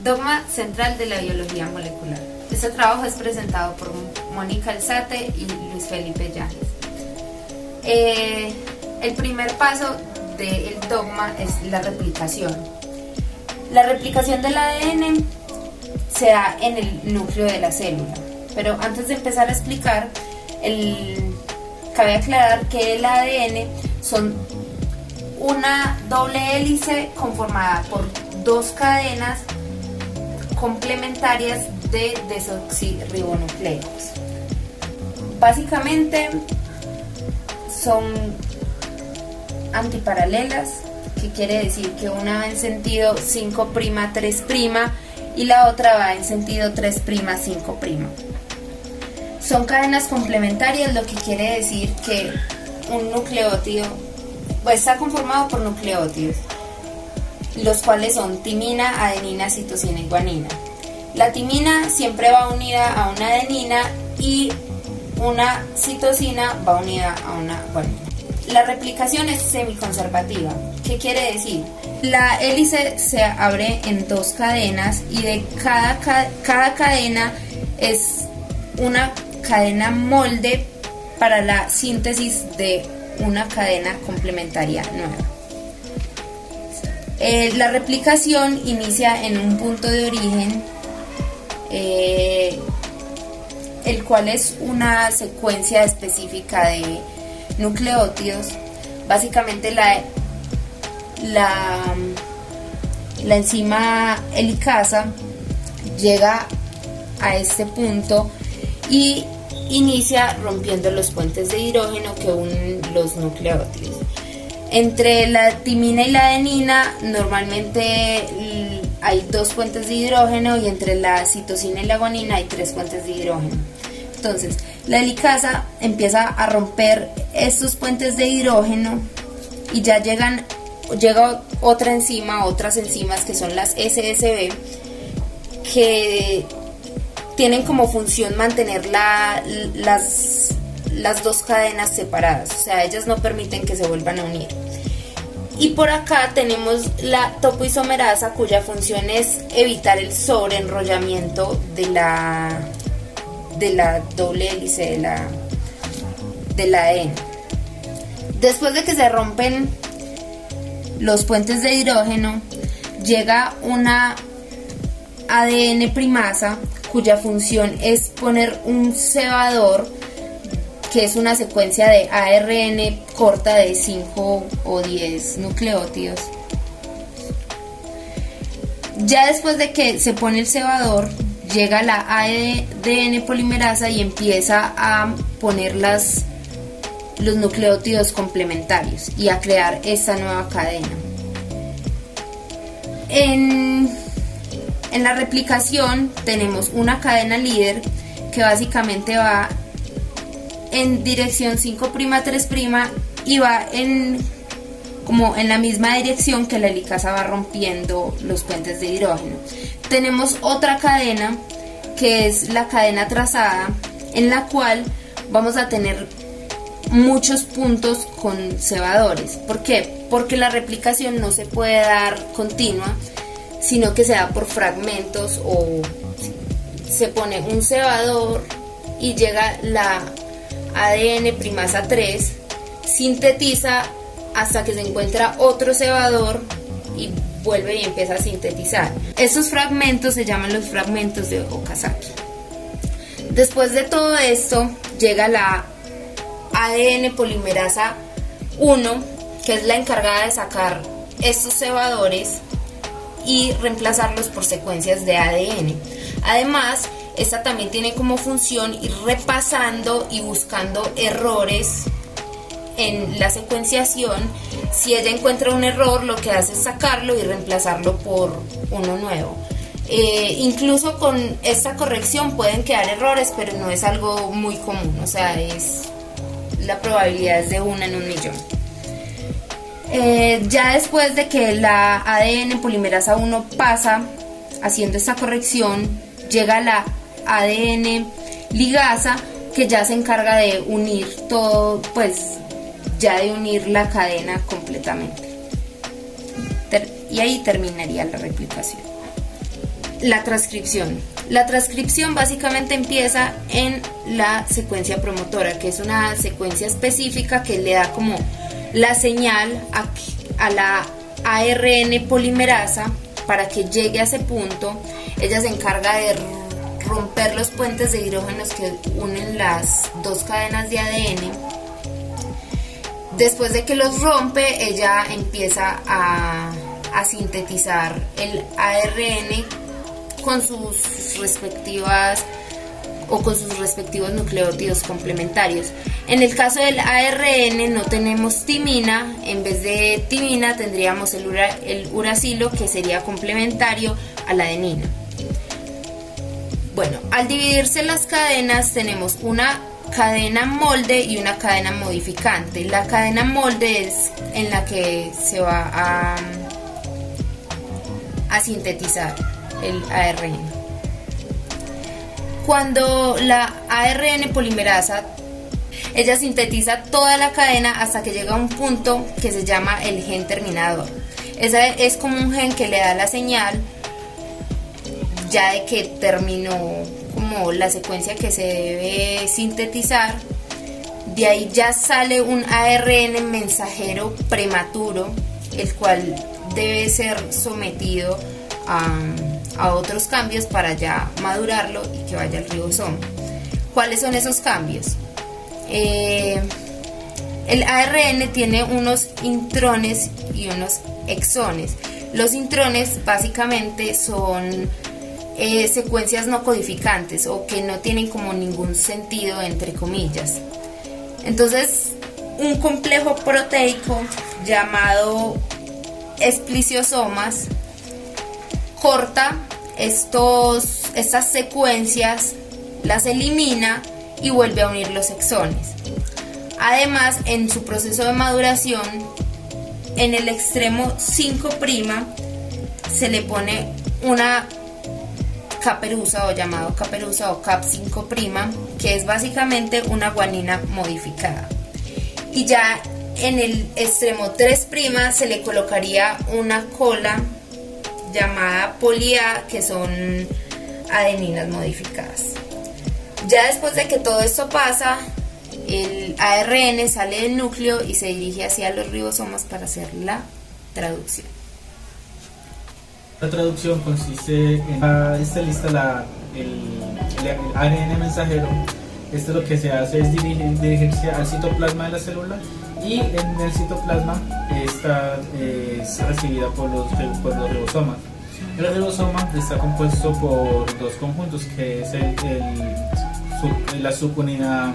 Dogma central de la biología molecular. Este trabajo es presentado por Mónica Alzate y Luis Felipe Yáñez. El primer paso del dogma es la replicación. La replicación del ADN se da en el núcleo de la célula, pero antes de empezar a explicar, cabe aclarar que el ADN son una doble hélice conformada por dos cadenas complementarias de desoxirribonucleicos. Básicamente son antiparalelas, que quiere decir que una va en sentido 5', 3' y la otra va en sentido 3', 5'. Son cadenas complementarias, lo que quiere decir que un nucleótido está conformado por nucleótidos, los cuales son timina, adenina, citosina y guanina. La timina siempre va unida a una adenina y una citosina va unida a una guanina. La replicación es semiconservativa. ¿Qué quiere decir? La hélice se abre en dos cadenas y de cada cadena es una cadena molde para la síntesis de una cadena complementaria nueva. La replicación inicia en un punto de origen, el cual es una secuencia específica de nucleótidos. Básicamente la enzima helicasa llega a este punto y inicia rompiendo los puentes de hidrógeno que unen los nucleótidos. Entre la timina y la adenina normalmente hay 2 puentes de hidrógeno y entre la citosina y la guanina hay 3 puentes de hidrógeno. Entonces, la helicasa empieza a romper estos puentes de hidrógeno y ya llega otras enzimas que son las SSB, que tienen como función mantener las dos cadenas separadas, o sea, ellas no permiten que se vuelvan a unir. Y por acá tenemos la topoisomerasa, cuya función es evitar el sobreenrollamiento de la doble hélice del ADN. Después de que se rompen los puentes de hidrógeno, llega una ADN primasa, cuya función es poner un cebador, que es una secuencia de ARN corta de 5 o 10 nucleótidos. Ya después de que se pone el cebador, llega la ADN polimerasa y empieza a poner los nucleótidos complementarios y a crear esta nueva cadena. En la replicación tenemos una cadena líder que básicamente va en dirección 5', 3' y va como en la misma dirección que la helicasa va rompiendo los puentes de hidrógeno. Tenemos otra cadena que es la cadena trazada, en la cual vamos a tener muchos puntos con cebadores. ¿Por qué? Porque la replicación no se puede dar continua, sino que se da por fragmentos, o se pone un cebador y llega la ADN primasa 3, sintetiza hasta que se encuentra otro cebador y vuelve y empieza a sintetizar. Estos fragmentos se llaman los fragmentos de Okazaki. Después de todo esto llega la ADN polimerasa 1, que es la encargada de sacar estos cebadores y reemplazarlos por secuencias de ADN. Además, esta también tiene como función ir repasando y buscando errores en la secuenciación. Si ella encuentra un error, lo que hace es sacarlo y reemplazarlo por uno nuevo. Incluso con esta corrección pueden quedar errores, pero no es algo muy común, o sea, la probabilidad es de 1 en 1.000.000. Ya después de que la ADN polimerasa 1 pasa haciendo esta corrección, llega la ADN ligasa, que ya se encarga de unir todo, pues ya de unir la cadena completamente. Y ahí terminaría la replicación. la transcripción. La transcripción básicamente empieza en la secuencia promotora, que es una secuencia específica que le da como la señal a la ARN polimerasa para que llegue a ese punto. Ella se encarga de romper los puentes de hidrógenos que unen las dos cadenas de ADN. Después de que los rompe, ella empieza a sintetizar el ARN con sus respectivos nucleótidos complementarios. En el caso del ARN no tenemos timina, en vez de timina tendríamos el uracilo, que sería complementario a la adenina. Bueno, al dividirse las cadenas tenemos una cadena molde y una cadena modificante. La cadena molde es en la que se va a sintetizar el ARN. Cuando la ARN polimerasa, ella sintetiza toda la cadena hasta que llega a un punto que se llama el gen terminador. Ese es como un gen que le da la señal ya de que terminó como la secuencia que se debe sintetizar. De ahí ya sale un ARN mensajero prematuro, el cual debe ser sometido a otros cambios para ya madurarlo y que vaya al ribosoma. ¿Cuáles son esos cambios? El ARN tiene unos intrones y unos exones. Los intrones básicamente son secuencias no codificantes o que no tienen como ningún sentido, entre comillas. Entonces, un complejo proteico llamado esplisiosomas corta estas secue'ncias, las elimina y vuelve a unir los exones. Además, en su proceso de maduración, en el extremo 5' se le pone una caperuza o llamado caperuza o cap5', que es básicamente una guanina modificada. Y ya en el extremo 3' se le colocaría una cola llamada poli-A, que son adeninas modificadas. Ya después de que todo esto pasa, el ARN sale del núcleo y se dirige hacia los ribosomas para hacer la traducción. La traducción consiste en esta lista el ARN mensajero. Esto lo que se hace es dirigirse al citoplasma de la célula, y en el citoplasma es recibida por los ribosomas. El ribosoma está compuesto por dos conjuntos, que es la subunidad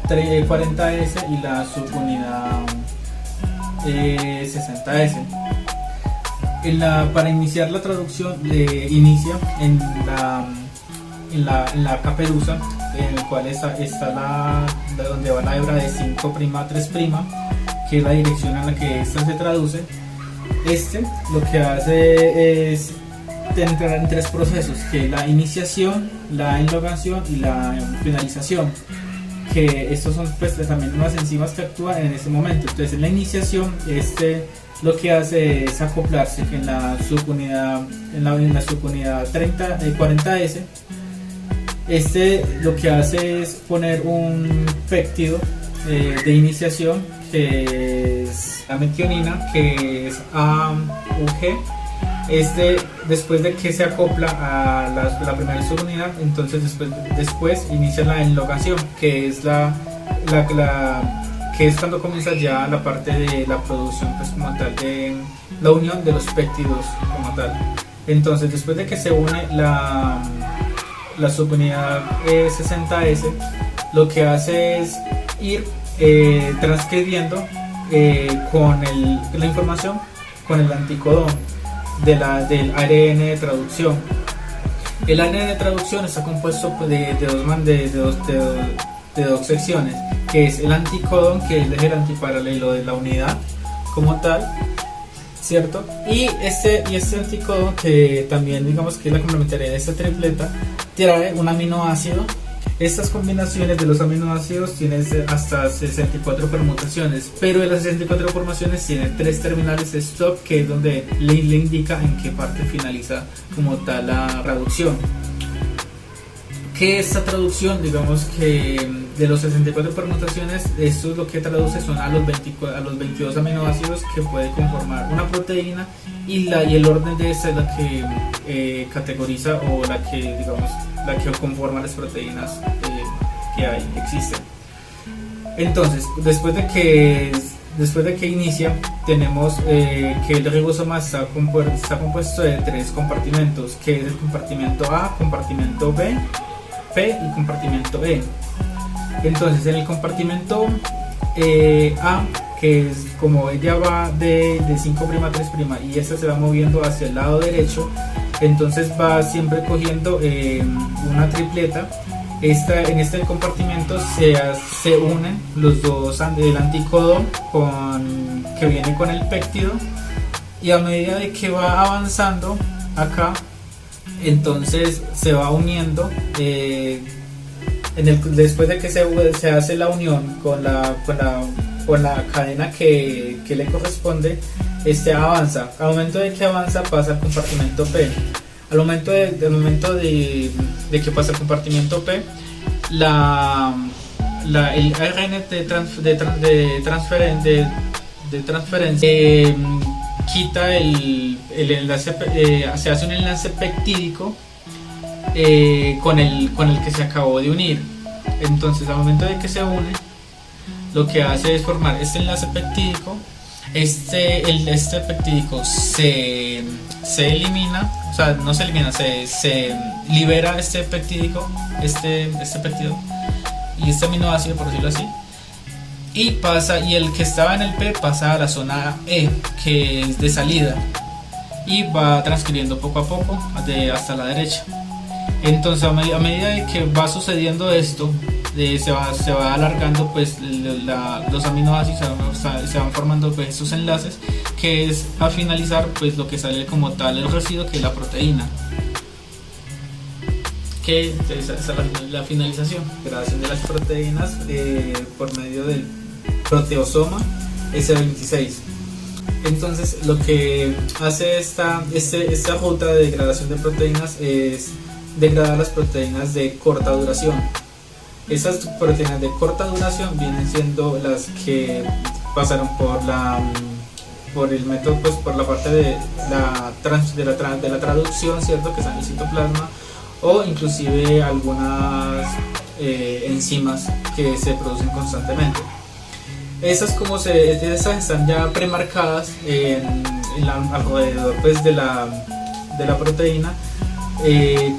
40S y la subunidad 60S. Para iniciar la traducción inicia en la caperuza, en el cual está donde va la hebra de 5' a 3', que es la dirección en la que esta se traduce. Lo que hace es entrar en tres procesos, que es la iniciación, la enlogación y la finalización, que estos son pues también unas enzimas que actúan en este momento. Entonces, en la iniciación lo que hace es acoplarse en la subunidad 40S. Lo que hace es poner un péptido de iniciación, que es la metionina, que es AUG. Después de que se acopla a la primera subunidad, entonces después inicia la enlogación, que es que es cuando comienza ya la parte de la producción, pues como tal, de la unión de los péptidos como tal. Entonces, después de que se une la subunidad 60S, lo que hace es ir transcribiendo con la información con el anticodón del ARN de traducción. El ARN de traducción está compuesto de dos secciones, que es el anticodón, que es el antiparalelo de la unidad como tal, ¿cierto? Y este anticodón, que también digamos que es la complementaria de esta tripleta, trae un aminoácido Estas combinaciones de los aminoácidos tienen hasta 64 permutaciones, pero de las 64 formaciones tienen 3 terminales de stop, que es donde le indica en qué parte finaliza como tal la traducción. Que esta traducción, digamos que de los 64 permutaciones, esto es lo que traduce son a los 22 aminoácidos que puede conformar una proteína, y el orden de esta es la que categoriza, o la que conforma las proteínas que existen. Entonces, después de que inicia, tenemos que el ribosoma está compuesto de 3 compartimentos, que es el compartimento A, compartimento B, P y compartimento E. Entonces, en el compartimento A, que es como ella va de 5' a 3' y esta se va moviendo hacia el lado derecho, entonces va siempre cogiendo una tripleta. En este compartimento se unen los dos, el anticodón que viene con el péptido, y a medida de que va avanzando acá, entonces se va uniendo. Después de que se hace la unión con la cadena que le corresponde, avanza. Al momento de que avanza, pasa al compartimento P. Al momento de que pasa al compartimento P, el ARN de transferencia quita el enlace, se hace un enlace peptídico con el que se acabó de unir. Entonces, al momento de que se une, lo que hace es formar este enlace peptídico. Este peptídico se elimina, o sea, no se elimina, se libera este peptídico, este peptido y este aminoácido, por decirlo así, y el que estaba en el P pasa a la zona E, que es de salida, y va transcribiendo poco a poco hasta la derecha. Entonces, a medida de que va sucediendo esto, se va alargando, pues los aminoácidos se van formando, pues, estos enlaces, que es a finalizar, pues, lo que sale como tal el residuo, que es la proteína, que esa es la finalización, creación de las proteínas por medio del proteosoma S26. Entonces, lo que hace esta ruta de degradación de proteínas es degradar las proteínas de corta duración. Esas proteínas de corta duración vienen siendo las que pasaron por el método, pues, por la parte de la traducción, ¿cierto?, que está en el citoplasma, o inclusive algunas enzimas que se producen constantemente. Esas están ya premarcadas alrededor, pues, de la proteína,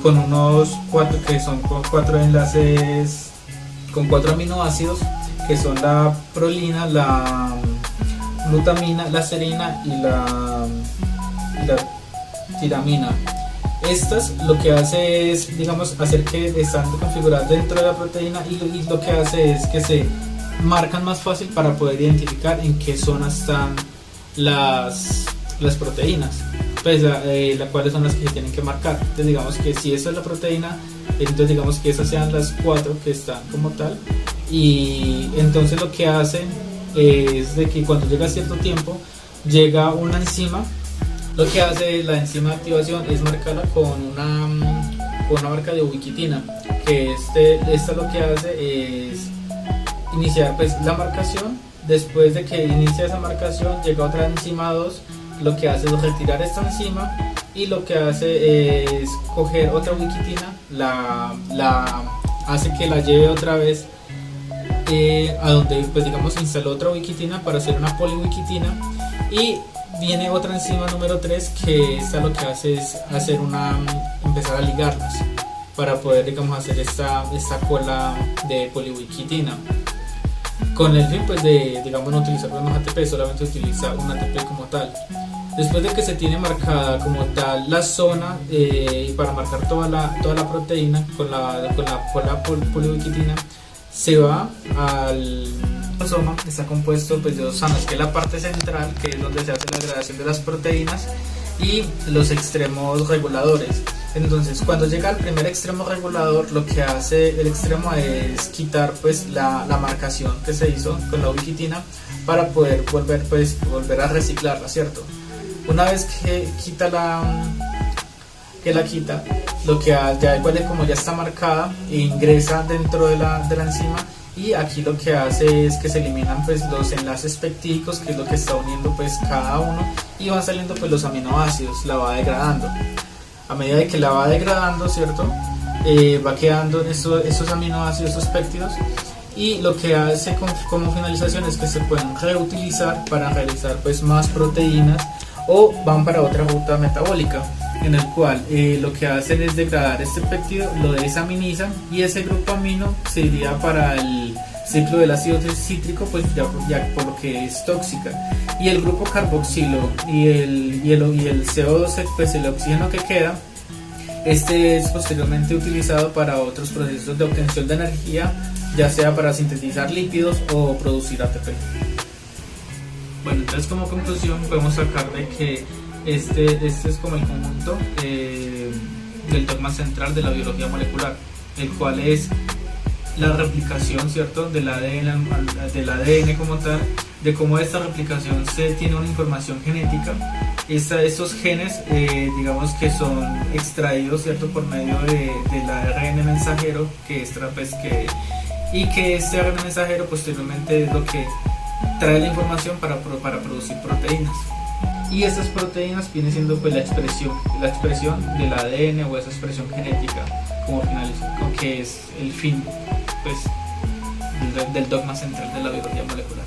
con unos 4 enlaces con 4 aminoácidos, que son la prolina, la glutamina, la serina y la tiramina. Estas lo que hace es, digamos, hacer que están configuradas dentro de la proteína, y lo que hace es que se marcan más fácil para poder identificar en qué zona están las proteínas, pues cuáles son las que se tienen que marcar. Entonces, digamos que si esa es la proteína, entonces digamos que esas sean las 4 que están como tal, y entonces lo que hace es de que cuando llega a cierto tiempo, llega una enzima. Lo que hace la enzima de activación es marcarla con una marca de ubiquitina, que esta lo que hace es iniciar, pues, la marcación. Después de que inicia esa marcación, llega otra enzima 2, lo que hace es retirar esta enzima, y lo que hace es coger otra ubiquitina, hace que la lleve otra vez a donde, pues, digamos, instaló otra ubiquitina para hacer una poliubiquitina, y viene otra enzima número 3, que esta lo que hace es empezar a ligarlas para poder, digamos, hacer esta cola de poliubiquitina, con el fin, pues, de, digamos, no utilizar más ATP, solamente utiliza un ATP como tal. Después de que se tiene marcada como tal la zona, para marcar toda la proteína con la poliubiquitina, se va al ribosoma. Está compuesto, pues, de 2 zonas, que es la parte central, que es donde se hace la degradación de las proteínas, y los extremos reguladores. Entonces, cuando llega al primer extremo regulador, lo que hace el extremo es quitar pues la marcación que se hizo con la ubiquitina para poder volver a reciclarla, ¿cierto? Una vez que la quita, lo que ya igual como ya está marcada, ingresa dentro de la enzima, y aquí lo que hace es que se eliminan pues los enlaces peptídicos, que es lo que está uniendo pues cada uno, y van saliendo pues los aminoácidos, la va degradando. A medida de que la va degradando, ¿cierto? Va quedando esos aminoácidos, esos péptidos, y lo que hace como finalización es que se pueden reutilizar para realizar pues más proteínas, o van para otra ruta metabólica, en el cual lo que hacen es degradar este péptido, lo desaminizan, y ese grupo amino se iría para el ciclo del ácido cítrico, pues ya por lo que es tóxica, y el grupo carboxilo y el CO2, pues el oxígeno que queda, este es posteriormente utilizado para otros procesos de obtención de energía, ya sea para sintetizar lípidos o producir ATP. Bueno, entonces como conclusión podemos sacar de que este es como el conjunto del dogma central de la biología molecular, el cual es la replicación, ¿cierto?, del ADN como tal, de cómo esta replicación tiene una información genética. Estos genes, digamos que son extraídos, ¿cierto?, por medio del ARN mensajero, y que este ARN mensajero posteriormente es lo que trae la información para producir proteínas. Y estas proteínas vienen siendo pues la expresión del ADN, o esa expresión genética como finalización, que es el fin pues del dogma central de la biología molecular.